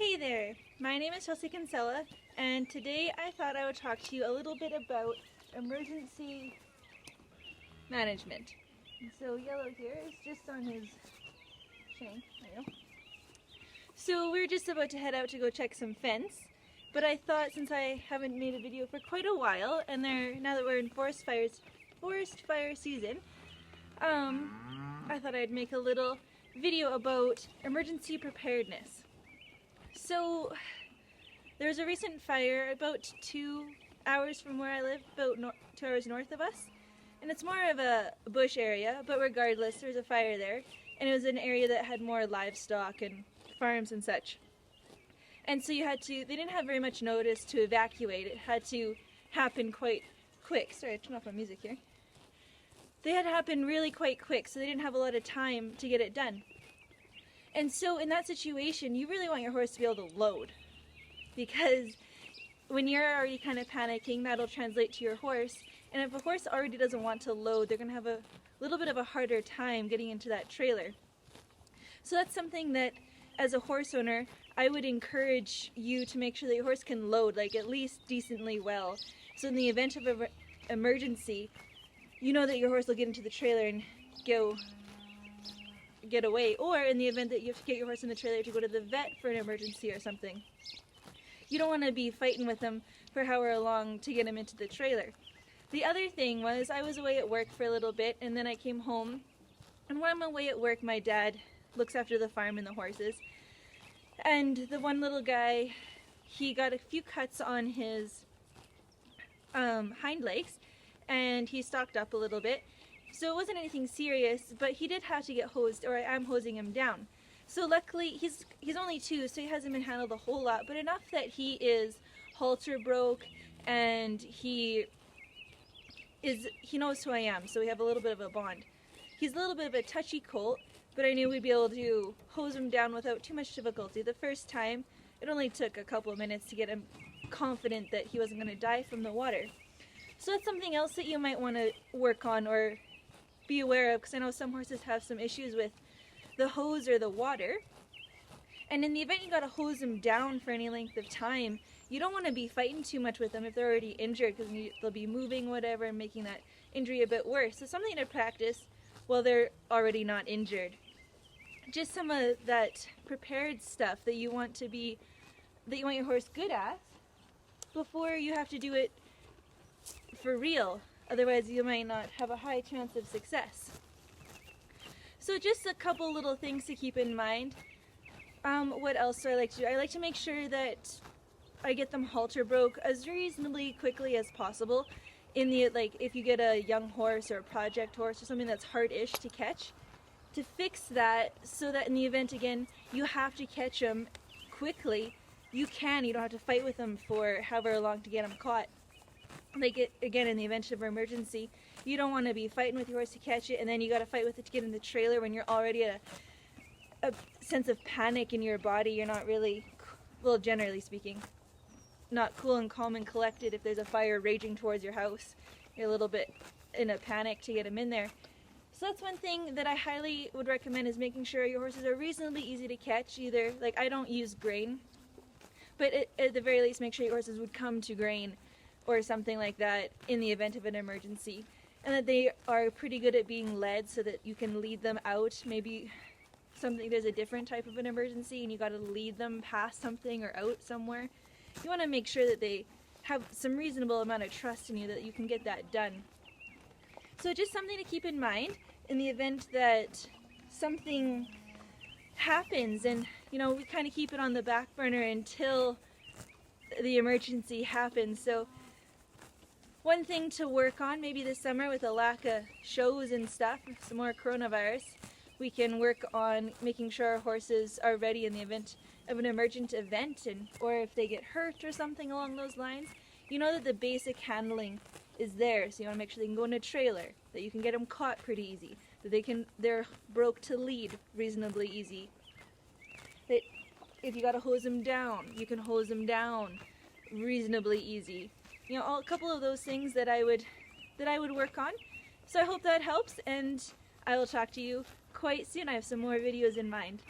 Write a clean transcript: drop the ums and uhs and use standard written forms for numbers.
Hey there, my name is Chelsea Kinsella, and today I thought I would talk to you a little bit about emergency management. And so Yellow here is just on his shank, So we're just about to head out to go check some fence, but I thought since I haven't made a video for quite a while, and now that we're in forest fire season, I thought I'd make a little video about emergency preparedness. So there was a recent fire about 2 hours from where I live, about 2 hours north of us, and it's more of a bush area, but regardless there was a fire there, and it was an area that had more livestock and farms and such. And so they didn't have very much notice to evacuate. It had to happen quite quick. Sorry, I turned off my music here. They had to happen really quite quick, so they didn't have a lot of time to get it done. And so in that situation, you really want your horse to be able to load, because when you're already kind of panicking, that'll translate to your horse. And if a horse already doesn't want to load, they're going to have a little bit of a harder time getting into that trailer. So that's something that, as a horse owner, I would encourage you to make sure that your horse can load, like at least decently well. So in the event of an emergency, you know that your horse will get into the trailer and get away, or in the event that you have to get your horse in the trailer to go to the vet for an emergency or something. You don't want to be fighting with him for however long to get him into the trailer. The other thing was, I was away at work for a little bit, and then I came home, and when I'm away at work, my dad looks after the farm and the horses, and the one little guy, he got a few cuts on his hind legs, and he stocked up a little bit. So it wasn't anything serious, but he did have to get hosed, or I am hosing him down. So luckily, he's only 2, so he hasn't been handled a whole lot, but enough that he is halter broke, and he knows who I am, so we have a little bit of a bond. He's a little bit of a touchy colt, but I knew we'd be able to hose him down without too much difficulty. The first time, it only took a couple of minutes to get him confident that he wasn't going to die from the water. So that's something else that you might want to work on or be aware of, because I know some horses have some issues with the hose or the water. And in the event you got to hose them down for any length of time, you don't want to be fighting too much with them if they're already injured, because they'll be moving whatever and making that injury a bit worse. So something to practice while they're already not injured. Just some of that prepared stuff that you want your horse good at before you have to do it for real. Otherwise you might not have a high chance of success. So just a couple little things to keep in mind. What else do I like to do? I like to make sure that I get them halter broke as reasonably quickly as possible. If you get a young horse or a project horse or something that's hard-ish to catch, to fix that so that in the event again you have to catch them quickly, you don't have to fight with them for however long to get them caught. Again, in the event of an emergency, you don't want to be fighting with your horse to catch it, and then you got to fight with it to get in the trailer when you're already at a sense of panic in your body. You're not really, well, generally speaking, not cool and calm and collected if there's a fire raging towards your house. You're a little bit in a panic to get them in there. So that's one thing that I highly would recommend, is making sure your horses are reasonably easy to catch. I don't use grain, but at the very least make sure your horses would come to grain or something like that in the event of an emergency, and that they are pretty good at being led so that you can lead them out. Maybe there's a different type of an emergency and you got to lead them past something or out somewhere. You want to make sure that they have some reasonable amount of trust in you that you can get that done. So just something to keep in mind in the event that something happens, and we kind of keep it on the back burner until the emergency happens. So one thing to work on maybe this summer, with a lack of shows and stuff, some more coronavirus, we can work on making sure our horses are ready in the event of an emergent event, or if they get hurt or something along those lines. You know that the basic handling is there, so you want to make sure they can go in a trailer, that you can get them caught pretty easy, that they're broke to lead reasonably easy, that if you got to hose them down, you can hose them down reasonably easy. A couple of those things that I would work on. So I hope that helps, and I will talk to you quite soon. I have some more videos in mind.